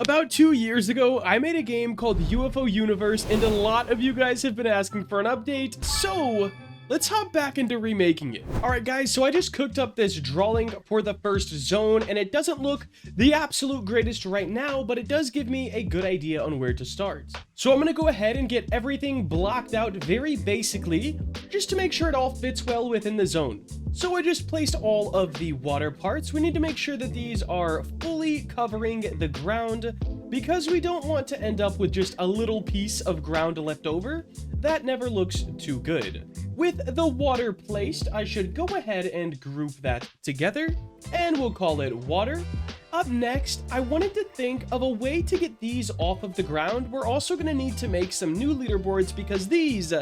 About 2 years ago, I made a game called UFO Universe, and a lot of you guys have been asking for an update, so let's hop back into remaking it. Alright guys, so I just cooked up this drawing for the first zone, and it doesn't look the absolute greatest right now, but it does give me a good idea on where to start. So I'm gonna go ahead and get everything blocked out very basically, just to make sure it all fits well within the zone. So I just placed all of the water parts. We need to make sure that these are fully covering the ground, because we don't want to end up with just a little piece of ground left over. That never looks too good. With the water placed, I should go ahead and group that together, and we'll call it water. Up next, I wanted to think of a way to get these off of the ground. We're also going to need to make some new leaderboards because these,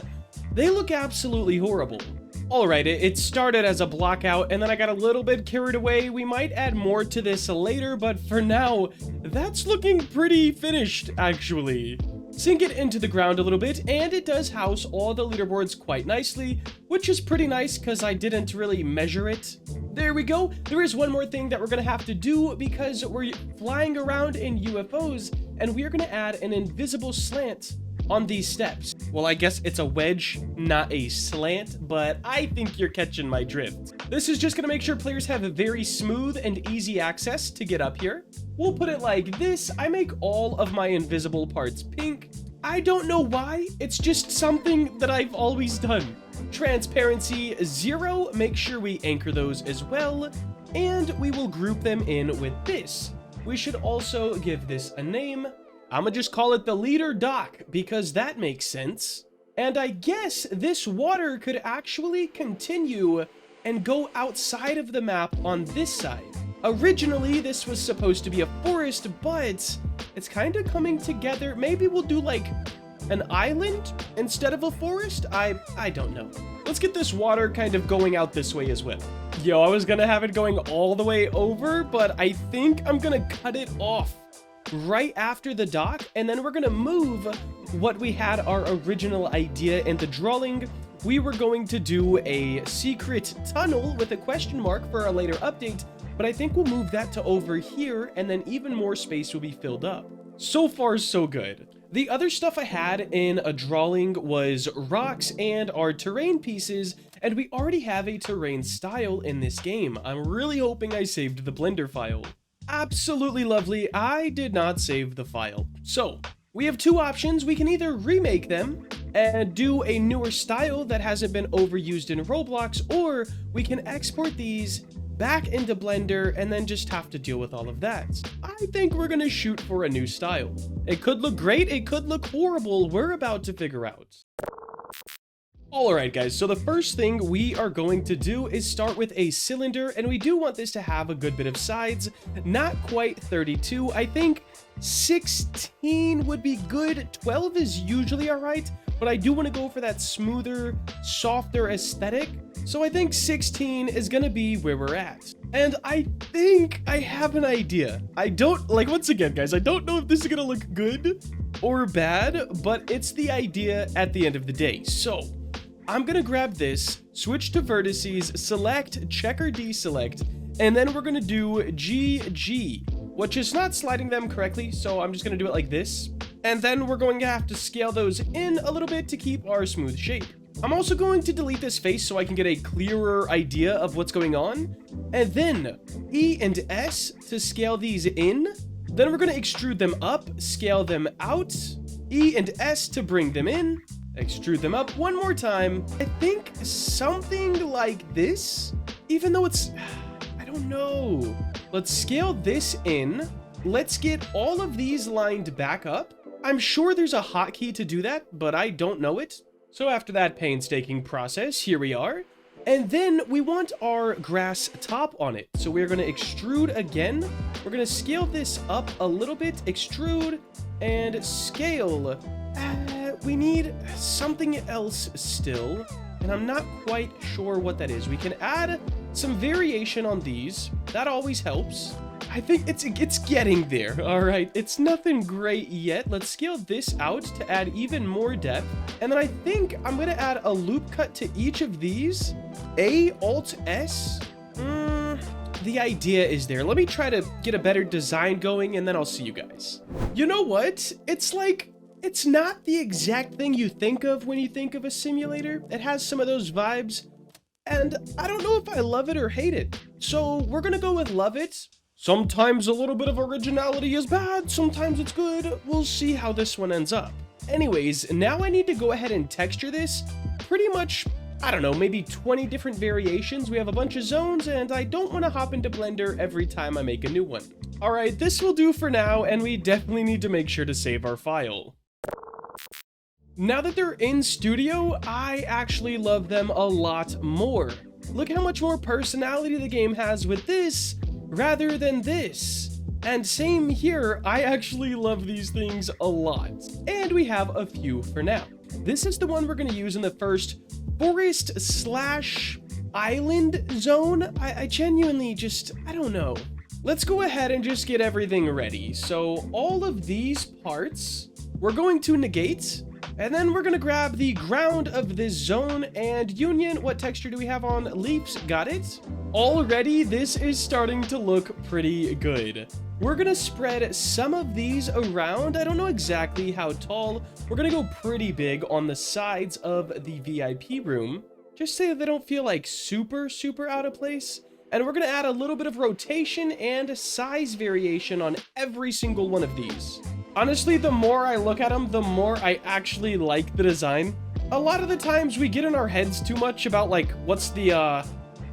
they look absolutely horrible. Alright, it started as a block out, and then I got a little bit carried away. We might add more to this later, but for now, that's looking pretty finished, actually. Sink it into the ground a little bit, and it does house all the leaderboards quite nicely, which is pretty nice because I didn't really measure it. There we go. There is one more thing that we're going to have to do because we're flying around in UFOs, and we are going to add an invisible slant on these steps. Well, I guess it's a wedge, not a slant, but I think you're catching my drift. This is just gonna make sure players have a very smooth and easy access to get up here. We'll put it like this. I make all of my invisible parts pink. I don't know why, it's just something that I've always done. Transparency 0, make sure we anchor those as well, and we will group them in with this. We should also give this a name. I'm gonna just call it the leader dock because that makes sense. And I guess this water could actually continue and go outside of the map on this side. Originally, this was supposed to be a forest, but it's kind of coming together. Maybe we'll do like an island instead of a forest? I don't know. Let's get this water kind of going out this way as well. Yo, I was gonna have it going all the way over, but I think I'm gonna cut it off right after the dock, and then we're gonna move what we had our original idea in the drawing. We were going to do a secret tunnel with a question mark for a later update, but I think we'll move that to over here, and then even more space will be filled up. So far, so good. The other stuff I had in a drawing was rocks and our terrain pieces, and we already have a terrain style in this game. I'm really hoping I saved the Blender file. Absolutely lovely. I did not save the file. So we have two options. We can either remake them and do a newer style that hasn't been overused in Roblox, or we can export these back into Blender and then just have to deal with all of that. I think we're gonna shoot for a new style. It could look great, it could look horrible. We're about to figure out. Alright guys, so the first thing we are going to do is start with a cylinder, and we do want this to have a good bit of sides. Not quite 32, I think 16 would be good. 12 is usually alright, but I do want to go for that smoother, softer aesthetic. So I think 16 is gonna be where we're at. And I think I have an idea. I don't, like, once again guys, I don't know if this is gonna look good or bad, but it's the idea at the end of the day. So I'm gonna grab this, switch to vertices, select, check or deselect, and then we're gonna do GG, which is not sliding them correctly, so I'm just gonna do it like this. And then we're going to have to scale those in a little bit to keep our smooth shape. I'm also going to delete this face so I can get a clearer idea of what's going on. And then E and S to scale these in. Then we're gonna extrude them up, scale them out, E and S to bring them in. Extrude them up one more time. I think something like this, even though it's, I don't know. Let's scale this in. Let's get all of these lined back up. I'm sure there's a hotkey to do that, but I don't know it. So after that painstaking process, here we are. And then we want our grass top on it. So we're gonna extrude again. We're gonna scale this up a little bit, extrude, and scale. We need something else still, and I'm not quite sure what that is. We can add some variation on these. That always helps. I think it's getting there. All right, it's nothing great yet. Let's scale this out to add even more depth. And then I think I'm gonna add a loop cut to each of these. A, Alt, S. the idea is there. Let me try to get a better design going and then I'll see you guys. You know what? It's like, it's not the exact thing you think of when you think of a simulator. It has some of those vibes, and I don't know if I love it or hate it. So we're gonna go with love it. Sometimes a little bit of originality is bad, sometimes it's good. We'll see how this one ends up. Anyways, now I need to go ahead and texture this pretty much, I don't know, maybe 20 different variations. We have a bunch of zones, and I don't want to hop into Blender every time I make a new one. All right, this will do for now, and we definitely need to make sure to save our file. Now that they're in studio, I actually love them a lot more. Look how much more personality the game has with this rather than this. And same here, I actually love these things a lot. And we have a few for now. This is the one we're going to use in the first forest/island zone. I genuinely just, I don't know. Let's go ahead and just get everything ready. So all of these parts, we're going to negate. And then we're gonna grab the ground of this zone and union. What texture do we have on? Leaps, got it. Already, this is starting to look pretty good. We're gonna spread some of these around. I don't know exactly how tall. We're gonna go pretty big on the sides of the VIP room, just so that they don't feel like super out of place. And we're gonna add a little bit of rotation and size variation on every single one of these. Honestly, the more I look at them, the more I actually like the design. A lot of the times we get in our heads too much about like, what's the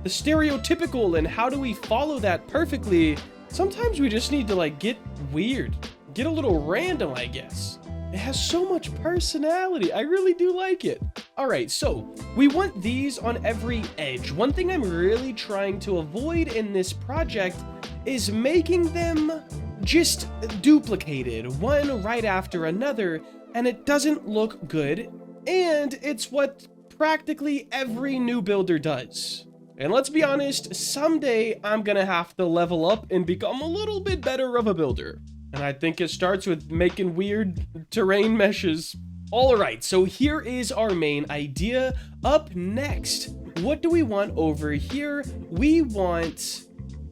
stereotypical and how do we follow that perfectly. Sometimes we just need to like get weird, get a little random, I guess. It has so much personality. I really do like it. All right, so we want these on every edge. One thing I'm really trying to avoid in this project is making them just duplicated, one right after another, and it doesn't look good, and it's what practically every new builder does. And let's be honest, someday I'm gonna have to level up and become a little bit better of a builder. And I think it starts with making weird terrain meshes. All right, so here is our main idea. Up next, what do we want over here? We want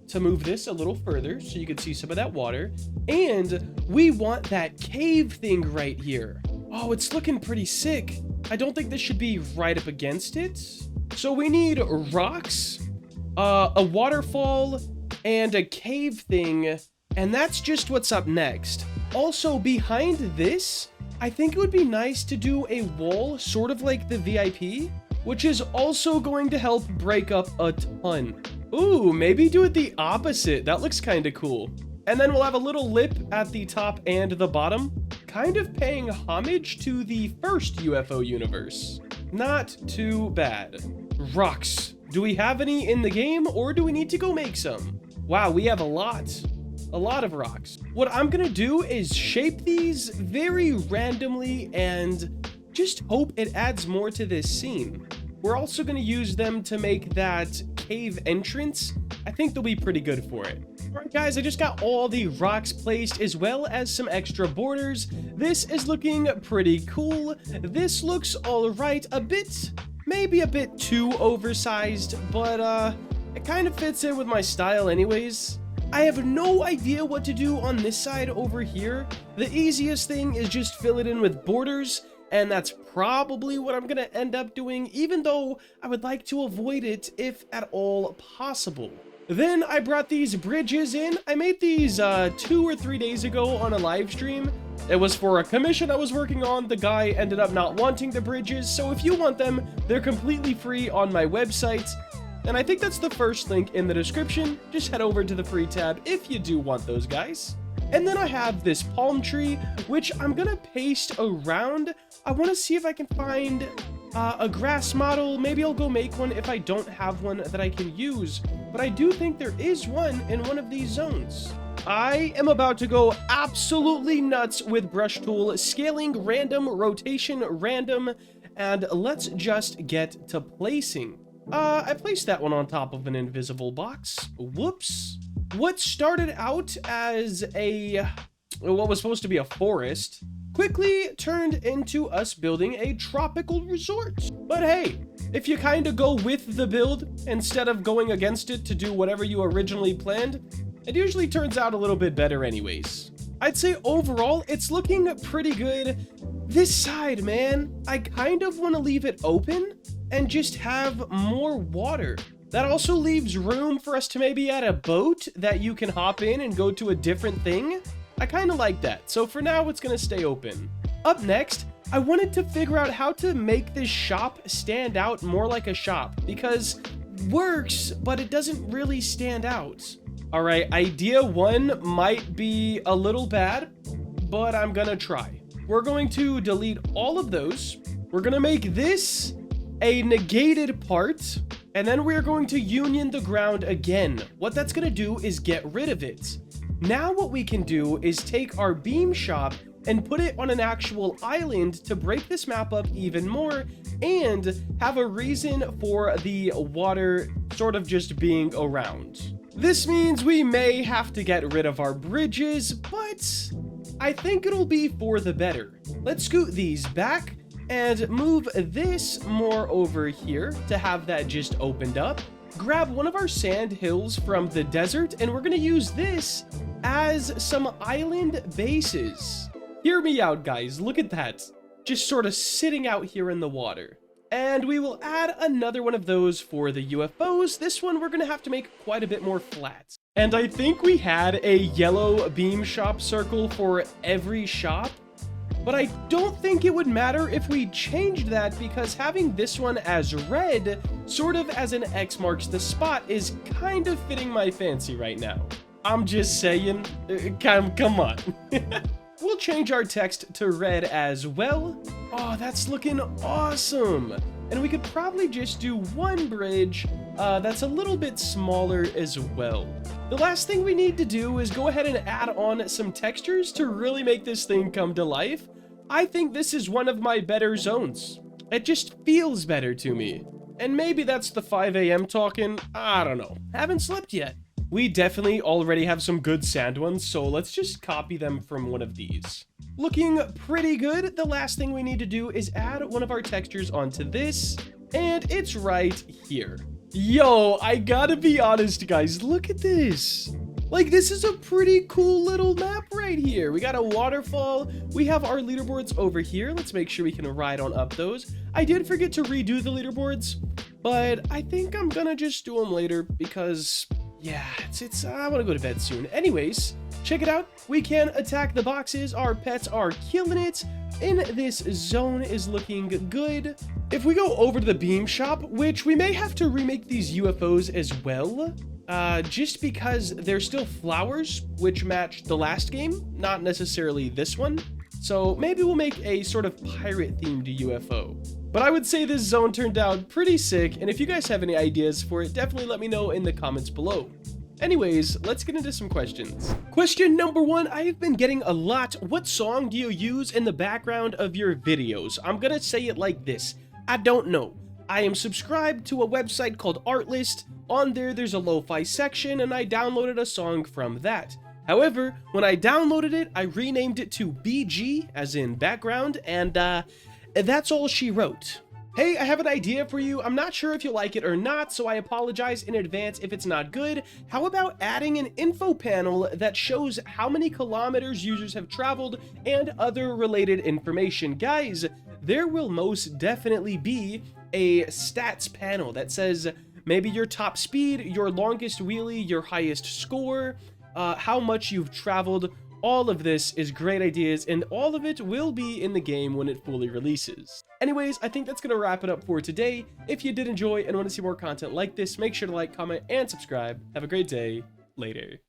to move this a little further so you can see some of that water. And we want that cave thing right here. Oh, it's looking pretty sick. I don't think this should be right up against it. So we need rocks, a waterfall, and a cave thing. And that's just what's up next. Also, behind this, I think it would be nice to do a wall, sort of like the VIP, which is also going to help break up a ton. Ooh, maybe do it the opposite. That looks kind of cool. And then we'll have a little lip at the top and the bottom, kind of paying homage to the first UFO universe. Not too bad. Rocks. Do we have any in the game, or do we need to go make some? Wow, we have a lot of rocks. What I'm gonna do is shape these very randomly and just hope it adds more to this scene. We're also gonna use them to make that cave entrance. I think they'll be pretty good for it. All right, guys, I just got all the rocks placed as well as some extra borders. This is looking pretty cool. This looks all right, maybe a bit too oversized, but it kind of fits in with my style anyways. I have no idea what to do on this side over here. The easiest thing is just fill it in with borders, and that's probably what I'm gonna end up doing, even though I would like to avoid it if at all possible. Then I brought these bridges in. I made these 2 or 3 days ago on a live stream. It was for a commission I was working on. The guy ended up not wanting the bridges, so if you want them, they're completely free on my website. And I think that's the first link in the description. Just head over to the free tab if you do want those, guys. And then I have this palm tree, which I'm gonna paste around. I wanna see if I can find a grass model. Maybe I'll go make one if I don't have one that I can use. But I do think there is one in one of these zones. I am about to go absolutely nuts with brush tool, scaling random, rotation random, and let's just get to placing. I placed that one on top of an invisible box. Whoops. What started out as what was supposed to be a forest quickly turned into us building a tropical resort. But hey, if you kind of go with the build instead of going against it to do whatever you originally planned, it usually turns out a little bit better anyways. I'd say overall, it's looking pretty good. This side, man, I kind of want to leave it open and just have more water. That also leaves room for us to maybe add a boat that you can hop in and go to a different thing. I kind of like that. So for now, it's going to stay open. Up next, I wanted to figure out how to make this shop stand out more like a shop, because it works, but it doesn't really stand out. All right, idea one might be a little bad, but I'm gonna try. We're going to delete all of those. We're gonna make this a negated part, and then we're going to union the ground again. What that's gonna do is get rid of it. Now what we can do is take our beam shop and put it on an actual island to break this map up even more and have a reason for the water sort of just being around. This means we may have to get rid of our bridges, but I think it'll be for the better. Let's scoot these back and move this more over here to have that just opened up. Grab one of our sand hills from the desert, and we're gonna use this as some island bases. Hear me out, guys. Look at that. Just sort of sitting out here in the water. And we will add another one of those for the UFOs. This one we're going to have to make quite a bit more flat. And I think we had a yellow beam shop circle for every shop. But I don't think it would matter if we changed that, because having this one as red, sort of as an X marks the spot, is kind of fitting my fancy right now. I'm just saying, come on. We'll change our text to red as well. Oh, that's looking awesome. And we could probably just do one bridge that's a little bit smaller as well. The last thing we need to do is go ahead and add on some textures to really make this thing come to life. I think this is one of my better zones. It just feels better to me. And maybe that's the 5 a.m. talking. I don't know. Haven't slept yet. We definitely already have some good sand ones, so let's just copy them from one of these. Looking pretty good. The last thing we need to do is add one of our textures onto this, and it's right here. Yo, I gotta be honest, guys, look at this. Like, this is a pretty cool little map right here. We got a waterfall. We have our leaderboards over here. Let's make sure we can ride on up those. I did forget to redo the leaderboards, but I think I'm gonna just do them later because... yeah, I want to go to bed soon. Anyways, check it out. We can attack the boxes. Our pets are killing it. In this zone is looking good. If we go over to the beam shop, which we may have to remake these UFOs as well, just because they're still flowers, which match the last game, not necessarily this one. So maybe we'll make a sort of pirate-themed UFO. But I would say this zone turned out pretty sick, and if you guys have any ideas for it, definitely let me know in the comments below. Anyways, let's get into some questions. Question number one, I have been getting a lot. What song do you use in the background of your videos? I'm gonna say it like this. I don't know. I am subscribed to a website called Artlist. On there, there's a lo-fi section, and I downloaded a song from that. However, when I downloaded it, I renamed it to BG, as in background, and that's all she wrote. Hey, I have an idea for you. I'm not sure if you'll like it or not, so I apologize in advance if it's not good. How about adding an info panel that shows how many kilometers users have traveled and other related information? Guys, there will most definitely be a stats panel that says maybe your top speed, your longest wheelie, your highest score, how much you've traveled. All of this is great ideas, and all of it will be in the game when it fully releases. Anyways, I think that's going to wrap it up for today. If you did enjoy and want to see more content like this, make sure to like, comment, and subscribe. Have a great day. Later.